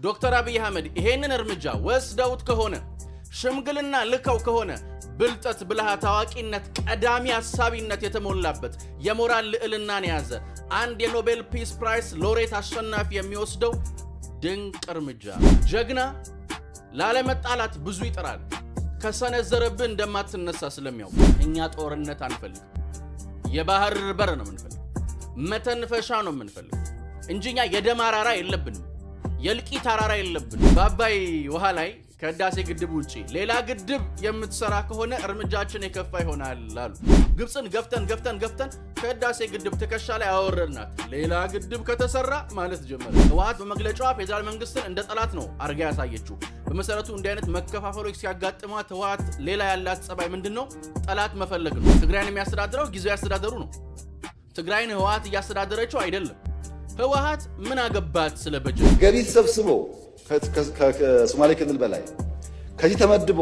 ዶክተር አብይ አህመድ ይሄንን እርምጃ ወስደውት ከሆነ ሽምግልና ልከው ከሆነ ብልጠት ብልሃት ታዋቂነት ቀዳሚ ሐሳቢነት የተሞላበት የሞራል ልዕልናን ያዘ አንድ የኖቤል ፒስ ፕራይስ ሎሬት አሸናፊ የሚወስደው ድንቅ እርምጃ ጀግና ላለመጣላት ብዙ ይጥራል ከሰነዘረብህ እንደማትነሳ ስለሚያውቅ እኛ ጦርነት አንፈልግ የባህር በር ነው የምንፈልግ መተንፈሻ ነው የምንፈልግ እንጂኛ የደማራራ የለብንም የልቂት አራራ የለብንም ባባይ ውሃ ላይ ከዳሴ ግድብ ውጪ ሌላ ግድብ የምትሰራ ከሆነ እርምጃችን የከፋ ይሆናል አሉ ግብጽን ገፍተን ከዳሴ ግድብ ተከሻ ላይ አወረድናት ሌላ ግድብ ከተሰራ ማለት ጀመረ ህወሓት በመግለጫዋ ፌደራል መንግስትን እንደ ጠላት ነው አርጋ ያሳየችው በመሰረቱ እንዲህ አይነት መከፋፈሎች ሲያጋጥሟት ህወሓት ሌላ ያላት ጸባይ ምንድነው ጠላት መፈለግ ነው ትግራይን የሚያስተዳድረው ጊዜያዊ ያስተዳደሩ ነው ትግራይን ህወሓት ያስተዳደረችው አይደለም ህወሓት ምን አገባት ስለ በጀት ገቢ ሰብስቦ ከሶማሌ ክልል በላይ ከዚህ ተመድቦ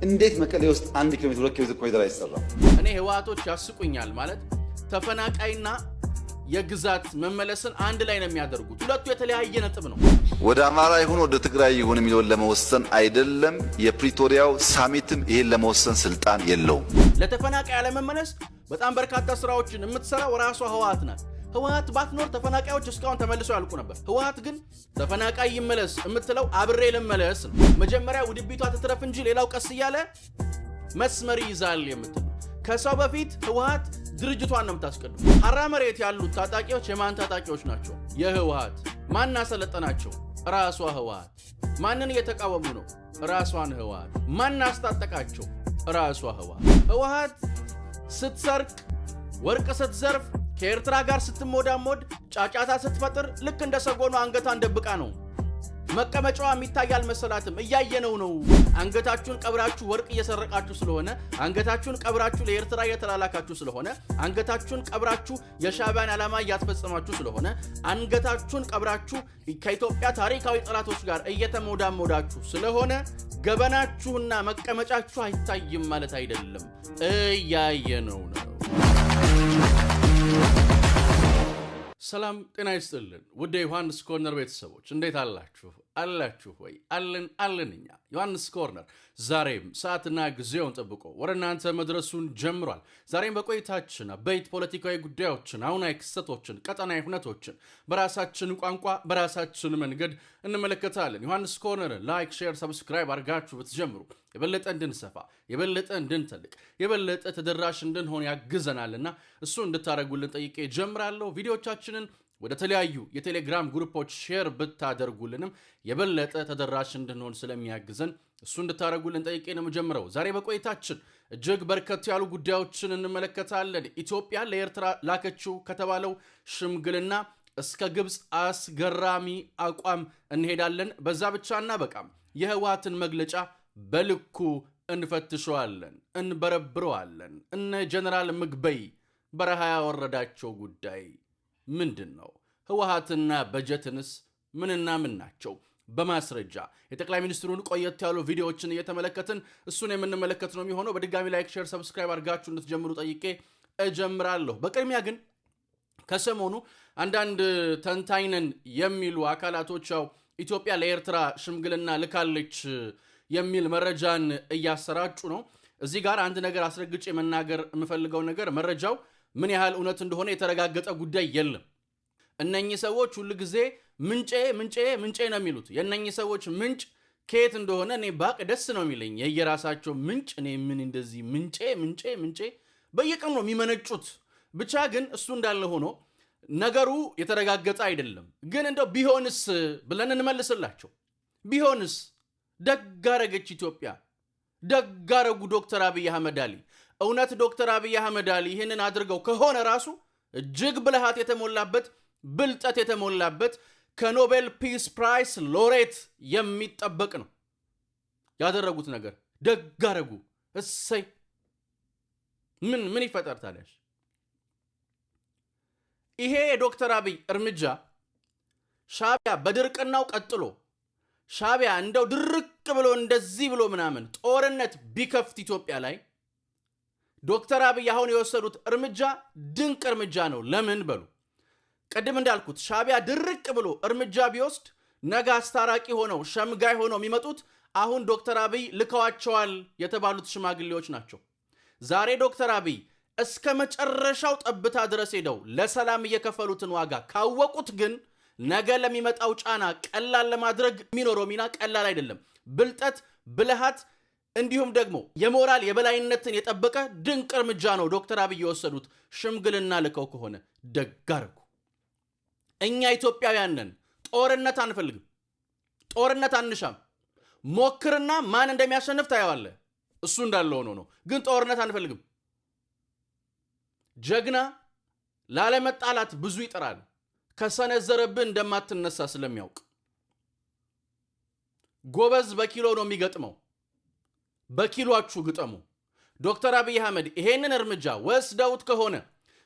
እንዴት መቀሌ ውስጥ 1 ኪሎ ሜትር 2 ኪሎ ሜትር ኮሪደር አይሰራም እኔ ህወሓቶች ያስቁኛል ማለት ተፈናቃይና የግዛት መመለስን አንድ ላይ ነው የሚያደርጉት ሁለቱ የተለያየ ነጥብ ነው ወደ አማራ ይሁን ወደ ትግራይ ይሁን የሚለውን ለመወሰን አይደለም የፕሪቶሪያው ሳሚትም ይሄን ለመወሰን ስልጣን የለውም ለተፈናቃይ ያለመመለስ በጣም በርካታ ስራዎችን የምትሰራው ራሷ ህወሓት ናት ህወሓት ባትኖር ተፈናቃዮች እስካሁን ተመልሰው ያልቁ ነበር ህወሓት ግን ተፈናቃይ ይመለስ የምትለው አብሬ ለመለስ መጀመሪያ ውድቢቷ ተትረፍ እንጂ ሌላው ቀስ ይያለ መስመር ይዛል የምትል ከሰው በፊት ህወሓት ድርጅቷን ነው የምታስቀድም ሐራ መሬት ያሉት ታጣቂዎች የማን ታጣቂዎች ናቸው የህወሓት ማን አሰለጠናቸው ራሷ ህወሓት ማንን እየተቃወሙ ነው ራሷን ህወሓት ማን አስታጠቃቸው ራሷ ህወሓት ስትሰርቅ ወርቅ ስትዘርፍ ከኤርትራ ጋር ስትሞዳሞድ ጫጫታ ስትፈጥር ልክ እንደ ሰጎኑ አንገቷን ደብቃ ነው መቀመጫዋ የሚታያል መሰላትም እያየነው ነው አንገታችሁን ቀብራችሁ ወርቅ እየሰረቃችሁ ስለሆነ አንገታችሁን ቀብራችሁ ለኤርትራ እየተላላካችሁ ስለሆነ አንገታችሁን ቀብራችሁ የሻዕቢያን ዓላማ እያስፈጸማችሁ ስለሆነ አንገታችሁን ቀብራችሁ ከኢትዮጵያ ታሪካዊ ጠላቶች ጋር እየተሞዳሞዳችሁ ስለሆነ ገበናችሁና መቀመጫችሁ አይታይም ማለት አይደለም እያየነው ነው ሰላም ጤና ይስጥልን ወደ ዮሐንስ ኮርነር ቤተሰቦች እንዴት አላችሁ ወይ አለንኛ ዮሐንስ ኮርነር ዛሬም ሰዓትና ጊዜውን ጠብቆ ወደ እናንተ መድረሱን ጀምሯል ዛሬም በቆይታችን አበይት ፖለቲካዊ ጉዳዮችን አሁናዊ ክስተቶችን ቀጠናዊ ሁነቶችን በራሳችን ቋንቋ በራሳችን መንገድ እንመለከታለን ዮሐንስ ኮርነር ላይክ ሼር ሰብስክራይብ አድርጋችሁ ብትጀምሩ የበለጠ እንድንሰፋ የበለጠ እንድንተልቅ የበለጠ ተደራሽ እንድንሆን ያግዘናልና እሱ እንድታረጉልን ጠይቄ ጀምራለሁ ቪዲዮቻችንን ወደ ተለያዩ የቴሌግራም ግሩፖች ሼር ብታደርጉልንም የበለጠ ተደራሽ እንድንሆን ስለሚያግዘን እሱ እንድታረጉልን ጠይቄ ነው ጀምረው ዛሬ በቆይታችን እጅግ በርከት ያሉ ጉዳዮችን እንመለከታለን ኢትዮጵያ ለኤርትራ ላከችው ከተባለው ሽምግልና እስከ ግብጽ አስገራሚ አቋም እንሄዳለን በዛ ብቻና በቃም የህወሓትን መግለጫ በልኩ እንፈትሸዋለን እንበረብረዋለን እነ ጀነራል ምግበይ በረሃ ያወረዳቸው ጉዳይ ምንድነው ህወሓትና በጀትንስ ምንና ምን ናቸው በማስረጃ የጠቅላይ ሚኒስትሩን ቆየት ያሉ ቪዲዮዎችን እየተመለከትን እሱን የምንመለከት ነው የሚሆነው በድጋሚ ላይክ ሼር ሰብስክራይብ አድርጋችሁ እንድትጀምሩ ጠይቄ እጀምራለሁ በቅድሚያ ግን ከሰሞኑ አንዳንድ ተንታይነን የሚሉ አካላቶች ኢትዮጵያ ለኤርትራ ሽምግልና ልካለች የሚል መረጃን እያሰራጩ ነው እዚህ ጋር አንድ ነገር አስረግጬ መናገር የምፈልገው ነገር መረጃው ምን ያህል እውነት እንደሆነ የተረጋገጠ ጉዳይ የለም እነኚህ ሰዎች ሁሉ ጊዜ ምንጬ ነው የሚሉት የነኚህ ሰዎች ምንጭ ከየት እንደሆነ እኔ ባቅ ደስ ነው የሚለኝ የየራሳቸው ምንጭ እኔ ምን እንደዚህ ምንጬ በየቀኑ ነው የሚመነጩት ብቻ ግን እሱ እንዳለ ሆኖ ነገሩ የተረጋገጠ አይደለም ግን እንደው ቢሆንስ ብለን እንመልስላቸው ቢሆንስ ደጋረገች ኢትዮጵያ ደጋረጉ ዶክተር አብይ አህመድ አሊ እውነት ዶክተር አብይ አህመድ አሊ ይሄንን አድርገው ከሆነ ራሱ እጅግ ብልሃት የተሞላበት ብልጠት የተሞላበት ከኖቤል ፒስ ፕራይስ ሎሬት የሚጠበቅ ነው ያደረጉት ነገር ደጋረጉ እሰይ ምን ይፈጠር ታዲያ ይሄ ዶክተር አብይ እርምጃ ሻዕቢያ በድርቅናው ቀጥሎ ሻዕቢያ እንደው ድርቅ ብሎ እንደዚህ ብሎ ምናምን ጦርነት ቢከፍት ኢትዮጵያ ላይ ዶክተር አብይ አሁን የወሰዱት እርምጃ ድንቅ እርምጃ ነው ለምን በሉ ቀደም እንዳልኩት ሻዕቢያ ድርቅ ብሎ እርምጃ ቢወስድ ነገ አስታራቂ ሆነው ሸምጋይ ሆነው የሚመጡት አሁን ዶክተር አብይ ልከዋቸዋል የተባሉት ሽማግሌዎች ናቸው። ዛሬ ዶክተር አብይ እስከ መጨረሻው ጠብታ ድረስ ሄደው ለሰላም እየከፈሉትን ዋጋ ካወቁት ግን ነገ ለሚመጣው ጫና ቀላል ለማድረግ የሚኖረው ሚና ቀላል አይደለም። ብልጠት፣ ብልሃት እንዲሁም ደግሞ የሞራል የበላይነትን የጠበቀ ድንቅ እርምጃ ነው ዶክተር አብይ የወሰዱት። ሽምግልና ልከው ከሆነ ደግ አደረጉ። እኛ ኢትዮጵያውያን ነን። ጦርነት አንፈልግም፣ ጦርነት አንሻም። ሞክርና ማን እንደሚያሸንፍ ታየዋለህ። እሱ እንዳለ ሆኖ ነው፣ ግን ጦርነት አንፈልግም። ጀግና ላለመጣላት ብዙ ይጥራል፣ ከሰነዘረብህ እንደማትነሳ ስለሚያውቅ። ጎበዝ በኪሎ ነው የሚገጥመው። በኪሎአችሁ ግጠሙ። ዶክተር አብይ አህመድ ይሄንን እርምጃ ወስደውት ከሆነ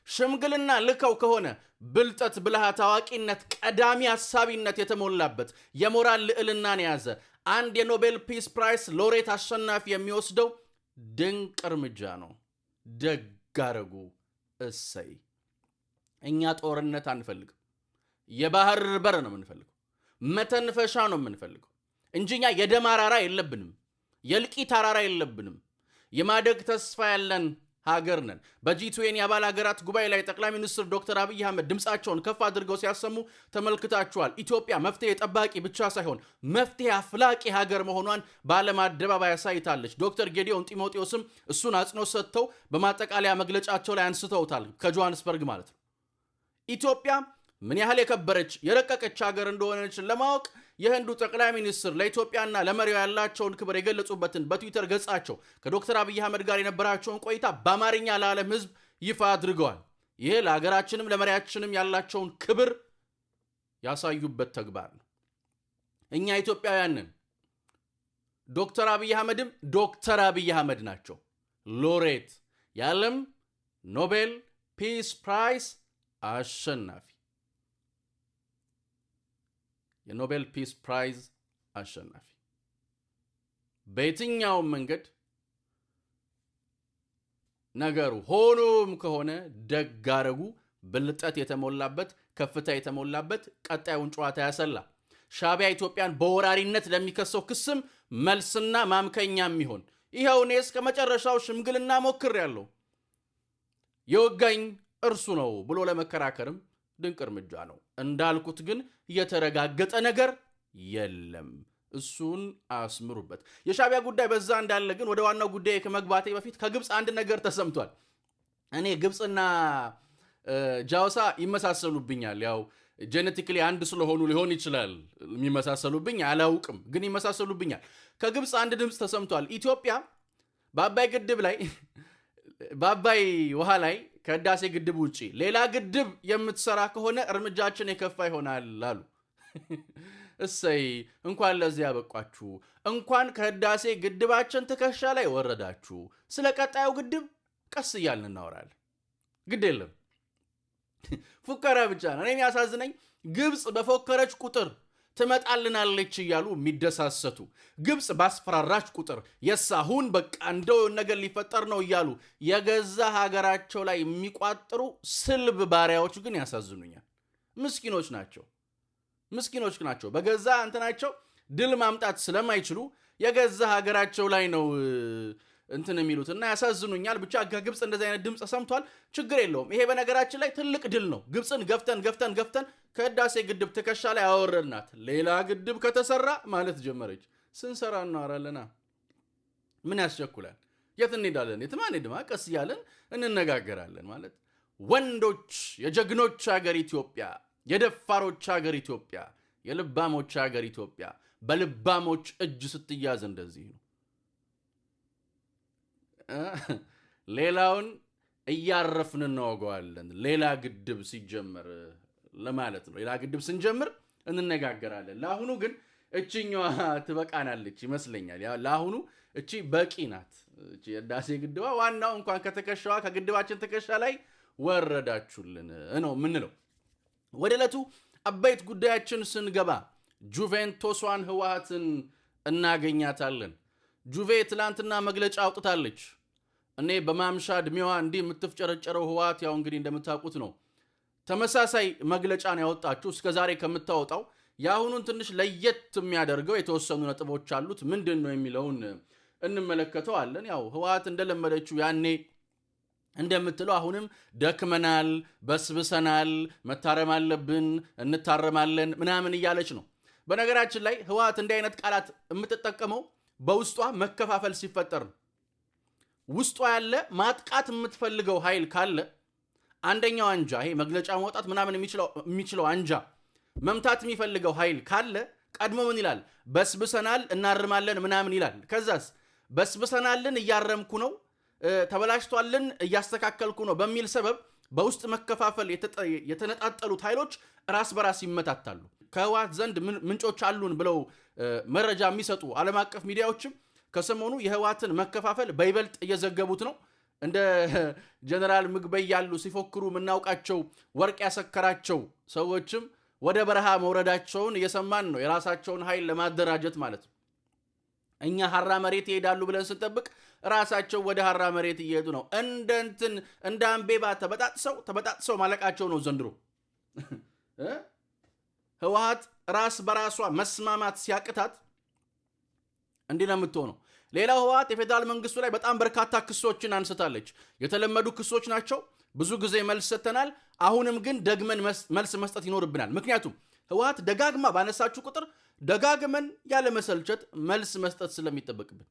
ሽምግልና ልከው ከሆነ ብልጠት፣ ብልሃት፣ አዋቂነት፣ ቀዳሚ ሐሳቢነት የተሞላበት የሞራል ልዕልናን የያዘ አንድ የኖቤል ፒስ ፕራይስ ሎሬት አሸናፊ የሚወስደው ድንቅ እርምጃ ነው። ደግ አደረጉ። እሰይ። እኛ ጦርነት አንፈልግም። የባህር በር ነው የምንፈልገው፣ መተንፈሻ ነው የምንፈልገው እንጂ እኛ የደም አራራ የለብንም፣ የእልቂት አራራ የለብንም። የማደግ ተስፋ ያለን ሀገር ነን። በጂ20 የአባል ሀገራት ጉባኤ ላይ ጠቅላይ ሚኒስትር ዶክተር አብይ አህመድ ድምፃቸውን ከፍ አድርገው ሲያሰሙ ተመልክታችኋል። ኢትዮጵያ መፍትሄ ጠባቂ ብቻ ሳይሆን መፍትሄ አፍላቂ ሀገር መሆኗን በዓለም አደባባይ አሳይታለች። ዶክተር ጌዲዮን ጢሞቴዎስም እሱን አጽንኦት ሰጥተው በማጠቃለያ መግለጫቸው ላይ አንስተውታል። ከጆሃንስበርግ ማለት ነው። ኢትዮጵያ ምን ያህል የከበረች የረቀቀች ሀገር እንደሆነች ለማወቅ የህንዱ ጠቅላይ ሚኒስትር ለኢትዮጵያና ለመሪው ያላቸውን ክብር የገለጹበትን በትዊተር ገጻቸው ከዶክተር አብይ አህመድ ጋር የነበራቸውን ቆይታ በአማርኛ ለዓለም ህዝብ ይፋ አድርገዋል። ይህ ለሀገራችንም ለመሪያችንም ያላቸውን ክብር ያሳዩበት ተግባር ነው። እኛ ኢትዮጵያውያንን ዶክተር አብይ አህመድም ዶክተር አብይ አህመድ ናቸው። ሎሬት የዓለም ኖቤል ፒስ ፕራይስ አሸናፊ፣ የኖቤል ፒስ ፕራይዝ አሸናፊ። በየትኛውም መንገድ ነገሩ ሆኖም ከሆነ ደግ አደረጉ። ብልጠት የተሞላበት ከፍታ የተሞላበት ቀጣዩን ጨዋታ ያሰላ። ሻዕቢያ ኢትዮጵያን በወራሪነት ለሚከሰው ክስም መልስና ማምከኛ የሚሆን ይኸው እኔ እስከ መጨረሻው ሽምግልና ሞክሬያለሁ፣ የወጋኝ እርሱ ነው ብሎ ለመከራከርም ድንቅ እርምጃ ነው። እንዳልኩት ግን የተረጋገጠ ነገር የለም። እሱን አስምሩበት። የሻዕቢያ ጉዳይ በዛ እንዳለ ግን ወደ ዋናው ጉዳይ ከመግባቴ በፊት ከግብፅ አንድ ነገር ተሰምቷል። እኔ ግብፅና ጃውሳ ይመሳሰሉብኛል። ያው ጄኔቲክሊ አንድ ስለሆኑ ሊሆን ይችላል የሚመሳሰሉብኝ፣ አላውቅም፣ ግን ይመሳሰሉብኛል። ከግብፅ አንድ ድምፅ ተሰምቷል። ኢትዮጵያ በአባይ ግድብ ላይ በአባይ ውሃ ላይ ከህዳሴ ግድብ ውጪ ሌላ ግድብ የምትሰራ ከሆነ እርምጃችን የከፋ ይሆናል አሉ። እሰይ፣ እንኳን ለዚህ ያበቋችሁ፣ እንኳን ከህዳሴ ግድባችን ትከሻ ላይ ወረዳችሁ። ስለ ቀጣዩ ግድብ ቀስ እያልን እናወራለን። ግድ የለም ፉከራ ብቻ ነው። እኔ የሚያሳዝነኝ ግብፅ በፎከረች ቁጥር ትመጣልናለች እያሉ የሚደሳሰቱ፣ ግብፅ ባስፈራራች ቁጥር የሳሁን በቃ እንደው ነገር ሊፈጠር ነው እያሉ የገዛ ሀገራቸው ላይ የሚቋጥሩ ስልብ ባሪያዎች ግን ያሳዝኑኛል። ምስኪኖች ናቸው። በገዛ እንትናቸው ድል ማምጣት ስለማይችሉ የገዛ ሀገራቸው ላይ ነው እንትን የሚሉትና ያሳዝኑኛል። ብቻ ከግብፅ እንደዚህ አይነት ድምፅ ሰምቷል። ችግር የለውም። ይሄ በነገራችን ላይ ትልቅ ድል ነው። ግብፅን ገፍተን ከህዳሴ ግድብ ትከሻ ላይ አወረድናት። ሌላ ግድብ ከተሰራ ማለት ጀመረች። ስንሰራ እናወራለና ምን ያስቸኩላል? የት እንሄዳለን? የትም አንሄድም። ቀስ እያለን እንነጋገራለን። ማለት ወንዶች የጀግኖች ሀገር ኢትዮጵያ፣ የደፋሮች ሀገር ኢትዮጵያ፣ የልባሞች ሀገር ኢትዮጵያ በልባሞች እጅ ስትያዝ እንደዚህ ነው። ሌላውን እያረፍን እናወገዋለን። ሌላ ግድብ ሲጀመር ለማለት ነው። ሌላ ግድብ ስንጀምር እንነጋገራለን። ለአሁኑ ግን እችኛዋ ትበቃናለች ይመስለኛል። ለአሁኑ እቺ በቂ ናት። እቺ የህዳሴ ግድባ ዋናው እንኳን ከተከሻዋ ከግድባችን ትከሻ ላይ ወረዳችሁልን ነው ምንለው። ወደ ዕለቱ አበይት ጉዳያችን ስንገባ ጁቬንቶሷን ህወሓትን እናገኛታለን። ጁቬ ትላንትና መግለጫ አውጥታለች። እኔ በማምሻ እድሜዋ እንዲህ የምትፍጨረጨረው ህወሓት ያው እንግዲህ እንደምታውቁት ነው። ተመሳሳይ መግለጫ ነው ያወጣችሁ እስከዛሬ ከምታወጣው ያሁኑን ትንሽ ለየት የሚያደርገው የተወሰኑ ነጥቦች አሉት። ምንድነው የሚለውን እንመለከተዋለን። ያው ህወሓት እንደለመደችው ያኔ እንደምትለው አሁንም ደክመናል፣ በስብሰናል፣ መታረም አለብን፣ እንታረማለን ምናምን እያለች ነው። በነገራችን ላይ ህወሓት እንዲህ አይነት ቃላት የምትጠቀመው በውስጧ መከፋፈል ሲፈጠር ነው። ውስጧ ያለ ማጥቃት የምትፈልገው ኃይል ካለ አንደኛው አንጃ ይሄ መግለጫ ማውጣት ምናምን የሚችለው አንጃ መምታት የሚፈልገው ኃይል ካለ ቀድሞ ምን ይላል? በስብሰናል፣ እናርማለን ምናምን ይላል። ከዛስ በስብሰናልን፣ እያረምኩ ነው፣ ተበላሽቷልን፣ እያስተካከልኩ ነው በሚል ሰበብ በውስጥ መከፋፈል የተነጣጠሉት ኃይሎች ራስ በራስ ይመታታሉ። ከህወሓት ዘንድ ምንጮች አሉን ብለው መረጃ የሚሰጡ ዓለም አቀፍ ሚዲያዎችም ከሰሞኑ የህወሓትን መከፋፈል በይበልጥ እየዘገቡት ነው። እንደ ጀነራል ምግበይ ያሉ ሲፎክሩ የምናውቃቸው ወርቅ ያሰከራቸው ሰዎችም ወደ በረሃ መውረዳቸውን እየሰማን ነው። የራሳቸውን ኃይል ለማደራጀት ማለት ነው። እኛ ሐራ መሬት ይሄዳሉ ብለን ስንጠብቅ ራሳቸው ወደ ሐራ መሬት እየሄዱ ነው። እንደ አምቤባ ተበጣጥሰው ማለቃቸው ነው ዘንድሮ። ህወሓት ራስ በራሷ መስማማት ሲያቅታት እንዲህ ነው የምትሆነው። ሌላው ህወሓት የፌዴራል መንግስቱ ላይ በጣም በርካታ ክሶችን አንስታለች። የተለመዱ ክሶች ናቸው። ብዙ ጊዜ መልስ ሰጥተናል። አሁንም ግን ደግመን መልስ መስጠት ይኖርብናል። ምክንያቱም ህወሓት ደጋግማ ባነሳችሁ ቁጥር ደጋግመን ያለ መሰልቸት መልስ መስጠት ስለሚጠበቅብን።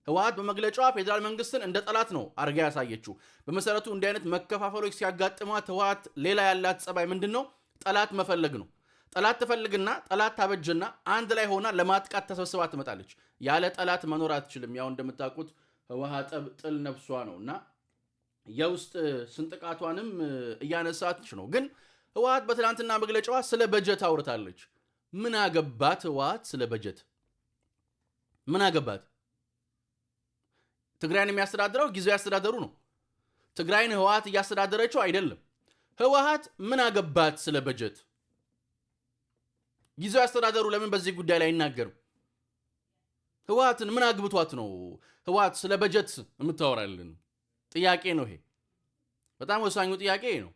ህወሓት በመግለጫዋ ፌዴራል መንግስትን እንደ ጠላት ነው አርጋ ያሳየችው። በመሰረቱ እንዲህ አይነት መከፋፈሎች ሲያጋጥሟት ህወሓት ሌላ ያላት ጸባይ ምንድነው? ጠላት መፈለግ ነው። ጠላት ትፈልግና ጠላት ታበጅና አንድ ላይ ሆና ለማጥቃት ተሰብስባ ትመጣለች። ያለ ጠላት መኖር አትችልም። ያው እንደምታውቁት ህወሓት ጥል ነፍሷ ነውና የውስጥ ስንጥቃቷንም እያነሳች ነው። ግን ህወሓት በትናንትና መግለጫዋ ስለ በጀት አውርታለች። ምን አገባት ህወሓት ስለ በጀት? ምን አገባት? ትግራይን የሚያስተዳድረው ጊዜያዊ አስተዳደሩ ነው። ትግራይን ህወሓት እያስተዳደረችው አይደለም። ህወሓት ምን አገባት ስለ በጀት? ጊዜያዊ አስተዳደሩ ለምን በዚህ ጉዳይ ላይ አይናገርም? ህወሓትን ምን አግብቷት ነው ህወሓት ስለ በጀት የምታወራልን? ጥያቄ ነው ይሄ። በጣም ወሳኙ ጥያቄ ነው።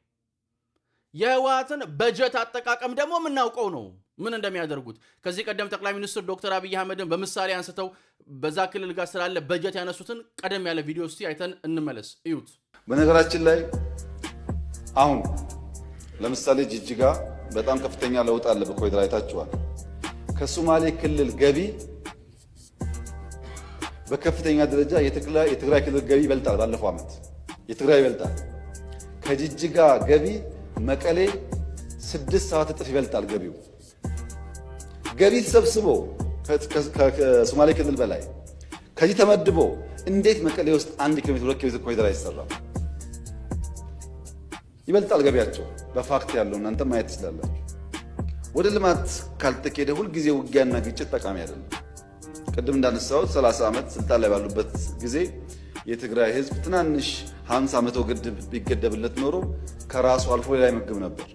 የህወሓትን በጀት አጠቃቀም ደግሞ የምናውቀው ነው ምን እንደሚያደርጉት። ከዚህ ቀደም ጠቅላይ ሚኒስትር ዶክተር አብይ አህመድን በምሳሌ አንስተው በዛ ክልል ጋር ስላለ በጀት ያነሱትን ቀደም ያለ ቪዲዮ እስቲ አይተን እንመለስ። እዩት። በነገራችን ላይ አሁን ለምሳሌ ጅጅጋ በጣም ከፍተኛ ለውጥ አለ። በኮሪደር አይታችኋል። ከሶማሌ ክልል ገቢ በከፍተኛ ደረጃ የትግራይ ክልል ገቢ ይበልጣል። ባለፈው ዓመት የትግራይ ይበልጣል። ከጅጅጋ ገቢ መቀሌ 6-7 እጥፍ ይበልጣል ገቢው። ገቢ ተሰብስቦ ከሶማሌ ክልል በላይ ከዚህ ተመድቦ እንዴት መቀሌ ውስጥ 1 ኪሎ ሜትር 2 ኪሎ ሜትር ኮሪደር አይሰራም? ይበልጣል ገቢያቸው። በፋክት ያለው እናንተ ማየት ትችላላችሁ። ወደ ልማት ካልተኬደ ሁልጊዜ ውጊያና ግጭት ጠቃሚ አይደለም። ቅድም እንዳነሳሁት 30 ዓመት ስልጣን ላይ ባሉበት ጊዜ የትግራይ ህዝብ ትናንሽ 50-100 ግድብ ቢገደብለት ኖሮ ከራሱ አልፎ ሌላ ይመግብ ነበር።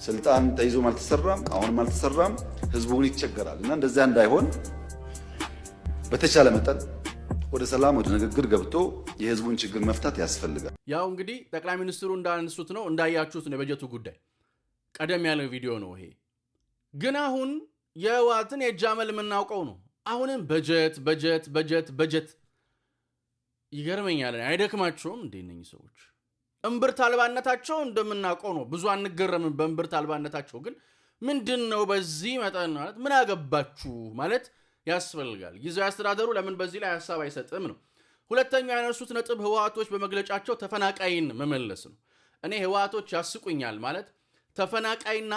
ስልጣን ተይዞም አልተሰራም፣ አሁንም አልተሰራም። ህዝቡን ይቸገራል እና እንደዚያ እንዳይሆን በተቻለ መጠን ወደ ሰላም ወደ ንግግር ገብቶ የህዝቡን ችግር መፍታት ያስፈልጋል። ያው እንግዲህ ጠቅላይ ሚኒስትሩ እንዳነሱት ነው እንዳያችሁት ነው የበጀቱ ጉዳይ። ቀደም ያለ ቪዲዮ ነው ይሄ። ግን አሁን የህወሓትን የጃመል የምናውቀው ነው። አሁንም በጀት ይገርመኛል። አይደክማቸውም እንዴ እነኚህ ሰዎች? እምብርት አልባነታቸው እንደምናውቀው ነው። ብዙ አንገረምም በእምብርት አልባነታቸው። ግን ምንድነው በዚህ መጠን ማለት ምን አገባችሁ ማለት ያስፈልጋል። ጊዜያዊ አስተዳደሩ ለምን በዚህ ላይ ሐሳብ አይሰጥም ነው። ሁለተኛው ያነሱት ነጥብ ህወሓቶች በመግለጫቸው ተፈናቃይን መመለስ ነው። እኔ ህወሓቶች ያስቁኛል ማለት ተፈናቃይና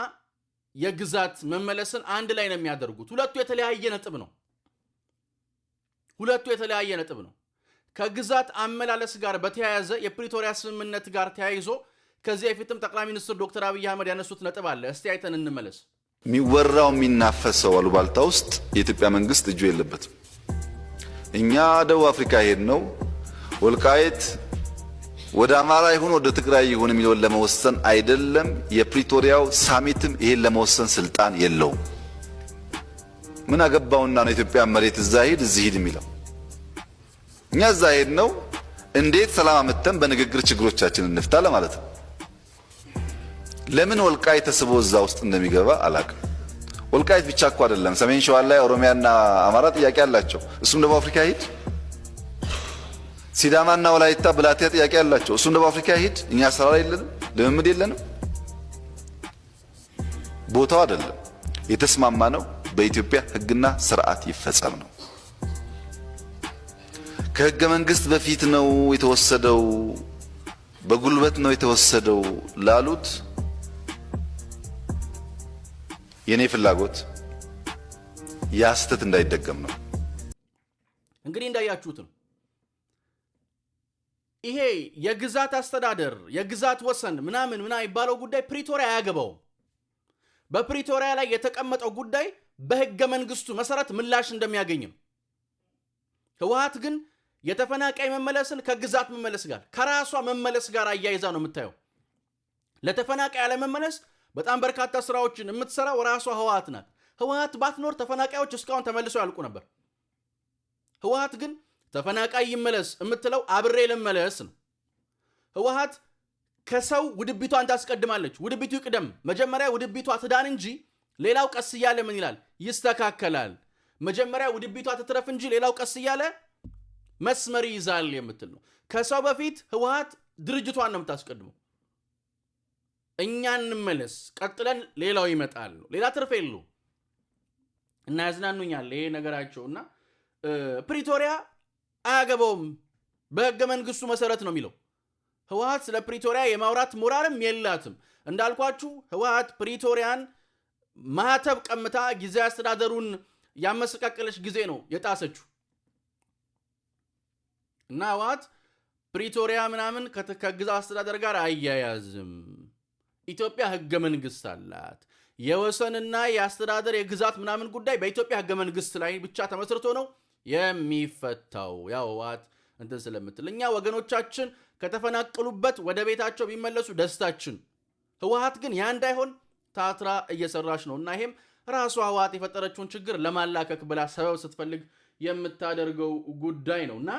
የግዛት መመለስን አንድ ላይ ነው የሚያደርጉት። ሁለቱ የተለያየ ነጥብ ነው። ከግዛት አመላለስ ጋር በተያያዘ የፕሪቶሪያ ስምምነት ጋር ተያይዞ ከዚህ በፊትም ጠቅላይ ሚኒስትር ዶክተር አብይ አህመድ ያነሱት ነጥብ አለ። እስቲ አይተን እንመለስ። የሚወራው የሚናፈሰው አሉባልታ ውስጥ የኢትዮጵያ መንግስት እጁ የለበትም። እኛ ደቡብ አፍሪካ ሄድ ነው ወልቃይት ወደ አማራ ይሁን ወደ ትግራይ ይሁን የሚለውን ለመወሰን አይደለም። የፕሪቶሪያው ሳሚትም ይሄን ለመወሰን ስልጣን የለውም። ምን አገባውና ነው ኢትዮጵያ መሬት እዛ ሄድ እዚህ ሄድ የሚለው? እኛ እዛ ሄድ ነው እንዴት ሰላም አመተን በንግግር ችግሮቻችንን እንፍታ ለማለት ነው። ለምን ወልቃይት ተስቦ እዛ ውስጥ እንደሚገባ አላቅም። ወልቃይት ብቻ እኮ አይደለም፣ ሰሜን ሸዋ ላይ ኦሮሚያና አማራ ጥያቄ አላቸው። እሱም ደቡብ አፍሪካ ሂድ። ሲዳማና ወላይታ ብላቴ ጥያቄ አላቸው። እሱም ደቡብ አፍሪካ ሂድ። እኛ አሰራር የለንም፣ ልምምድ የለንም። ቦታው አይደለም የተስማማ ነው። በኢትዮጵያ ሕግና ስርዓት ይፈጸም ነው። ከሕገ መንግስት በፊት ነው የተወሰደው፣ በጉልበት ነው የተወሰደው ላሉት የኔ ፍላጎት ያስተት እንዳይደገም ነው። እንግዲህ እንዳያችሁት ነው ይሄ የግዛት አስተዳደር የግዛት ወሰን ምናምን ይባለው ጉዳይ ፕሪቶሪያ አያገባው። በፕሪቶሪያ ላይ የተቀመጠው ጉዳይ በህገ መንግስቱ መሰረት ምላሽ እንደሚያገኝ ነው። ህወሓት ግን የተፈናቃይ መመለስን ከግዛት መመለስ ጋር ከራሷ መመለስ ጋር አያይዛ ነው የምታየው። ለተፈናቃይ ያለመመለስ በጣም በርካታ ስራዎችን የምትሰራው ራሷ ህወሓት ናት። ህወሓት ባትኖር ተፈናቃዮች እስካሁን ተመልሰው ያልቁ ነበር። ህወሓት ግን ተፈናቃይ ይመለስ የምትለው አብሬ ልመለስ ነው። ህወሓት ከሰው ውድቢቷን ታስቀድማለች። ውድቢቱ ይቅደም፣ መጀመሪያ ውድቢቷ ትዳን እንጂ ሌላው ቀስ እያለ ምን ይላል ይስተካከላል። መጀመሪያ ውድቢቷ ትትረፍ እንጂ ሌላው ቀስ እያለ መስመር ይዛል የምትል ነው። ከሰው በፊት ህወሓት ድርጅቷን ነው የምታስቀድመው። እኛ እንመለስ ቀጥለን ሌላው ይመጣል ነው። ሌላ ትርፍ የሉ እና ያዝናኑኛል ይሄ ነገራቸውና ፕሪቶሪያ አያገባውም በህገ መንግስቱ መሰረት ነው የሚለው። ህወሓት ስለ ፕሪቶሪያ የማውራት ሞራልም የላትም። እንዳልኳችሁ ህወሓት ፕሪቶሪያን ማህተብ ቀምታ ጊዜያዊ አስተዳደሩን ያመሰቃቀለች ጊዜ ነው የጣሰችው። እና ህወሓት ፕሪቶሪያ ምናምን ከግዛት አስተዳደር ጋር አያያዝም። ኢትዮጵያ ህገ መንግስት አላት። የወሰንና የአስተዳደር የግዛት ምናምን ጉዳይ በኢትዮጵያ ህገ መንግስት ላይ ብቻ ተመስርቶ ነው የሚፈታው። ያው ህወሓት እንትን ስለምትል እኛ ወገኖቻችን ከተፈናቀሉበት ወደ ቤታቸው ቢመለሱ ደስታችን። ህወሓት ግን ያ እንዳይሆን ታትራ እየሰራች ነው። እና ይሄም ራሷ ህወሓት የፈጠረችውን ችግር ለማላከክ ብላ ሰበብ ስትፈልግ የምታደርገው ጉዳይ ነውና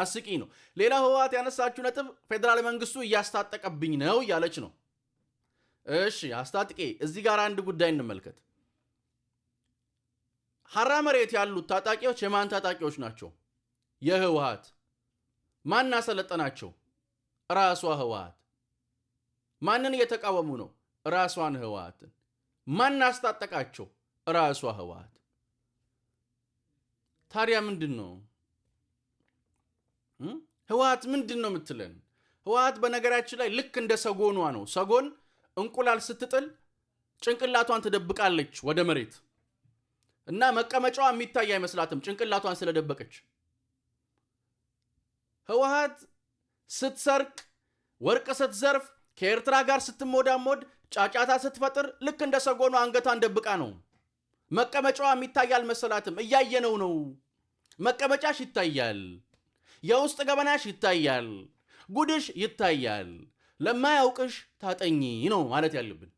አስቂ ነው። ሌላ ህወሓት ያነሳችው ነጥብ ፌደራል መንግስቱ እያስታጠቀብኝ ነው ያለች ነው። እሺ አስታጥቄ፣ እዚህ ጋር አንድ ጉዳይ እንመልከት። ሐራ መሬት ያሉት ታጣቂዎች የማን ታጣቂዎች ናቸው? የህወሓት። ማን አሰለጠናቸው? ራሷ ህወሓት። ማንን እየተቃወሙ ነው? ራሷን ህወሓትን። ማን አስታጠቃቸው? ራሷ ህወሓት። ታዲያ ምንድን ነው ህወሓት ምንድን ነው የምትለን? ህወሓት በነገራችን ላይ ልክ እንደ ሰጎኗ ነው። ሰጎን እንቁላል ስትጥል ጭንቅላቷን ትደብቃለች ወደ መሬት እና መቀመጫዋ የሚታይ አይመስላትም ጭንቅላቷን ስለደበቀች። ህወሓት ስትሰርቅ፣ ወርቅ ስትዘርፍ፣ ከኤርትራ ጋር ስትሞዳሞድ፣ ጫጫታ ስትፈጥር ልክ እንደ ሰጎኗ አንገቷን ደብቃ ነው። መቀመጫዋ የሚታይ አልመሰላትም። እያየነው ነው። መቀመጫሽ ይታያል፣ የውስጥ ገበናሽ ይታያል፣ ጉድሽ ይታያል። ለማያውቅሽ ታጠኚ ነው ማለት ያለብን።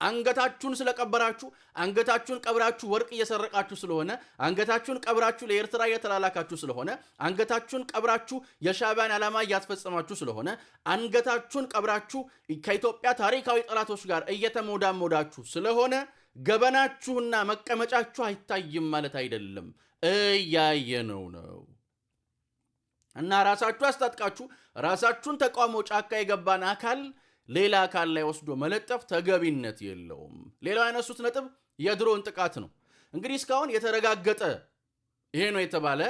አንገታችሁን ስለቀበራችሁ፣ አንገታችሁን ቀብራችሁ ወርቅ እየሰረቃችሁ ስለሆነ፣ አንገታችሁን ቀብራችሁ ለኤርትራ እየተላላካችሁ ስለሆነ፣ አንገታችሁን ቀብራችሁ የሻዕቢያን ዓላማ እያስፈጸማችሁ ስለሆነ፣ አንገታችሁን ቀብራችሁ ከኢትዮጵያ ታሪካዊ ጠላቶች ጋር እየተሞዳሞዳችሁ ስለሆነ ገበናችሁና መቀመጫችሁ አይታይም ማለት አይደለም። እያየነው ነው። እና ራሳችሁ አስታጥቃችሁ ራሳችሁን ተቃውሞ ጫካ የገባን አካል ሌላ አካል ላይ ወስዶ መለጠፍ ተገቢነት የለውም። ሌላው ያነሱት ነጥብ የድሮን ጥቃት ነው። እንግዲህ እስካሁን የተረጋገጠ ይሄ ነው የተባለ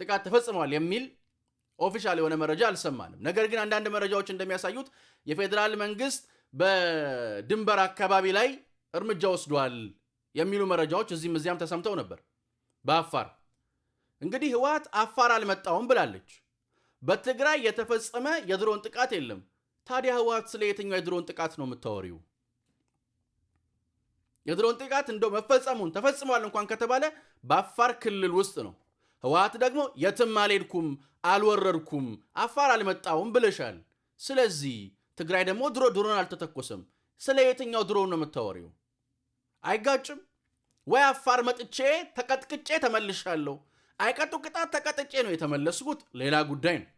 ጥቃት ተፈጽሟል የሚል ኦፊሻል የሆነ መረጃ አልሰማንም። ነገር ግን አንዳንድ መረጃዎች እንደሚያሳዩት የፌዴራል መንግስት በድንበር አካባቢ ላይ እርምጃ ወስዷል የሚሉ መረጃዎች እዚህም እዚያም ተሰምተው ነበር። በአፋር እንግዲህ ህወሓት አፋር አልመጣውም ብላለች። በትግራይ የተፈጸመ የድሮን ጥቃት የለም። ታዲያ ህወሓት ስለ የትኛው የድሮን ጥቃት ነው የምታወሪው? የድሮን ጥቃት እንደው መፈጸሙን ተፈጽሟል እንኳን ከተባለ በአፋር ክልል ውስጥ ነው። ህወሓት ደግሞ የትም አልሄድኩም፣ አልወረድኩም፣ አፋር አልመጣውም ብለሻል። ስለዚህ ትግራይ ደግሞ ድሮን አልተተኮሰም። ስለ የትኛው ድሮን ነው የምታወሪው? አይጋጭም ወይ? አፋር መጥቼ ተቀጥቅጬ ተመልሻለሁ፣ አይቀጡ ቅጣት ተቀጥጬ ነው የተመለስኩት፣ ሌላ ጉዳይ ነው።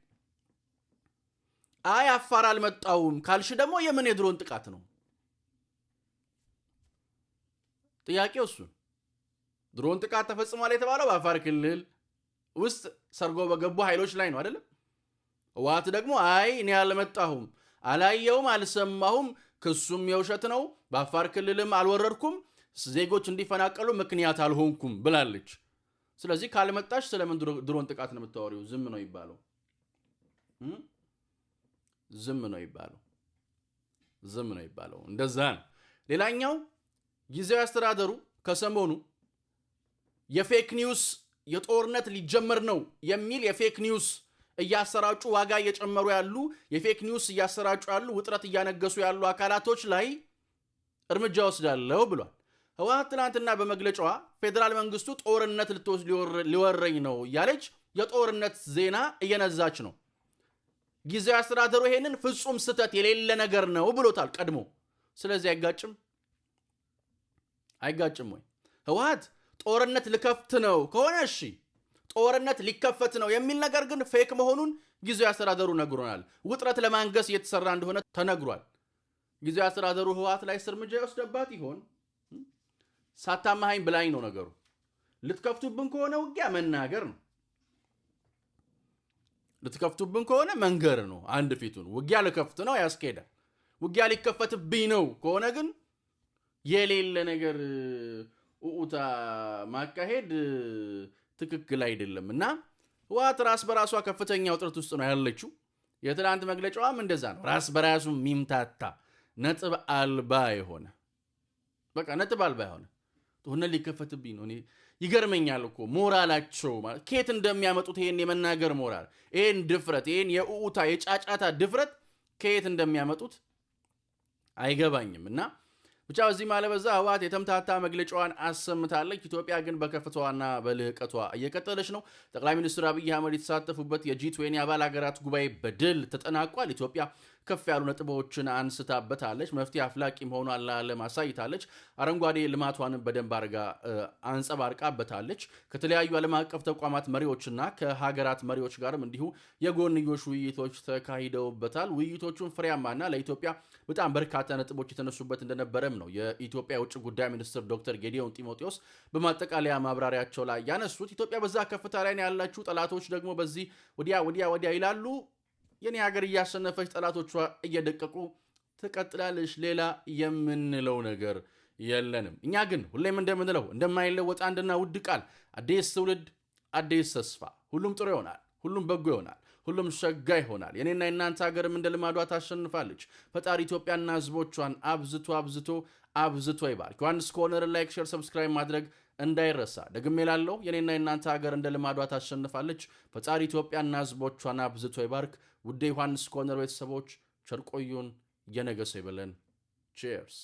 አይ አፋር አልመጣውም ካልሽ ደግሞ የምን የድሮን ጥቃት ነው? ጥያቄው እሱ። ድሮን ጥቃት ተፈጽሟል የተባለው በአፋር ክልል ውስጥ ሰርጎ በገቡ ኃይሎች ላይ ነው አይደለም? ህወሓት ደግሞ አይ እኔ አልመጣሁም፣ አላየውም፣ አልሰማሁም፣ ክሱም የውሸት ነው፣ በአፋር ክልልም አልወረድኩም፣ ዜጎች እንዲፈናቀሉ ምክንያት አልሆንኩም ብላለች። ስለዚህ ካልመጣሽ ስለምን ድሮን ጥቃት ነው የምታወሪው? ዝም ነው ይባለው። ዝም ነው ይባለው። እንደዛ ነው። ሌላኛው ጊዜያዊ አስተዳደሩ ከሰሞኑ የፌክ ኒውስ የጦርነት ሊጀመር ነው የሚል የፌክ ኒውስ እያሰራጩ ዋጋ እየጨመሩ ያሉ የፌክ ኒውስ እያሰራጩ ያሉ ውጥረት እያነገሱ ያሉ አካላቶች ላይ እርምጃ ወስዳለሁ ብሏል። ህወሓት ትናንትና በመግለጫዋ ፌዴራል መንግስቱ ጦርነት ሊወረኝ ነው እያለች የጦርነት ዜና እየነዛች ነው። ጊዜያዊ አስተዳደሩ ይሄንን ፍጹም ስተት የሌለ ነገር ነው ብሎታል ቀድሞ። ስለዚህ አይጋጭም ወይ? ህወሓት ጦርነት ልከፍት ነው ከሆነ እሺ፣ ጦርነት ሊከፈት ነው የሚል ነገር ግን ፌክ መሆኑን ጊዜያዊ አስተዳደሩ ነግሮናል። ውጥረት ለማንገስ እየተሰራ እንደሆነ ተነግሯል። ጊዜያዊ አስተዳደሩ ህወሓት ላይ እርምጃ ይወስደባት ይሆን? ሳታማሃኝ ብላኝ ነው ነገሩ። ልትከፍቱብን ከሆነ ውጊያ መናገር ነው። ልትከፍቱብን ከሆነ መንገር ነው። አንድ ፊቱን ውጊያ ልከፍት ነው ያስኬዳል። ውጊያ ሊከፈትብኝ ነው ከሆነ ግን የሌለ ነገር ኡኡታ ማካሄድ ትክክል አይደለም እና ህወሓት ራስ በራሷ ከፍተኛ ውጥረት ውስጥ ነው ያለችው። የትናንት መግለጫዋም እንደዛ ነው። ራስ በራሱ ሚምታታ ነጥብ አልባ የሆነ ሆነ ሊከፈትብኝ ነው። ይገርመኛል እኮ ሞራላቸው ማለት ከየት እንደሚያመጡት ይሄን የመናገር ሞራል፣ ይሄን ድፍረት፣ ይሄን የኡኡታ የጫጫታ ድፍረት ከየት እንደሚያመጡት አይገባኝም እና ብቻ በዚህ ማለበዛ ህወሓት የተምታታ መግለጫዋን አሰምታለች። ኢትዮጵያ ግን በከፍታዋና በልህቀቷ እየቀጠለች ነው። ጠቅላይ ሚኒስትር አብይ አህመድ የተሳተፉበት የጂ20 አባል ሀገራት ጉባኤ በድል ተጠናቋል። ኢትዮጵያ ከፍ ያሉ ነጥቦችን አንስታበታለች። መፍትሄ አፍላቂ መሆኗን ለዓለም አሳይታለች። አረንጓዴ ልማቷንም በደንብ አድርጋ አንጸባርቃበታለች። ከተለያዩ ዓለም አቀፍ ተቋማት መሪዎችና ከሀገራት መሪዎች ጋርም እንዲሁ የጎንዮሽ ውይይቶች ተካሂደውበታል። ውይይቶቹን ፍሬያማና ለኢትዮጵያ በጣም በርካታ ነጥቦች የተነሱበት እንደነበረም ነው የኢትዮጵያ የውጭ ጉዳይ ሚኒስትር ዶክተር ጌዲዮን ጢሞቴዎስ በማጠቃለያ ማብራሪያቸው ላይ ያነሱት። ኢትዮጵያ በዛ ከፍታ ላይ ያላችሁ፣ ጠላቶች ደግሞ በዚህ ወዲያ ይላሉ። የኔ ሀገር እያሸነፈች ጠላቶቿ እየደቀቁ ትቀጥላለች። ሌላ የምንለው ነገር የለንም። እኛ ግን ሁሌም እንደምንለው እንደማይለወጥ አንድና ውድ ቃል፣ አዲስ ትውልድ፣ አዲስ ተስፋ። ሁሉም ጥሩ ይሆናል፣ ሁሉም በጎ ይሆናል፣ ሁሉም ሸጋ ይሆናል። የኔና የናንተ ሀገርም እንደ ልማዷ ታሸንፋለች። ፈጣሪ ኢትዮጵያና ህዝቦቿን አብዝቶ ይባርክ። ዮሐንስ ኮርነር ላይክ፣ ሼር፣ ሰብስክራይብ ማድረግ እንዳይረሳ። ደግሜ ላለው የኔና የናንተ ሀገር እንደ ልማዷ ታሸንፋለች። ፈጣሪ ኢትዮጵያና ህዝቦቿን አብዝቶ ይባርክ። ውድ ዮሐንስ ኮርነር ቤተሰቦች ቸር ቆዩን። የነገ ሰው ይበለን። ቺርስ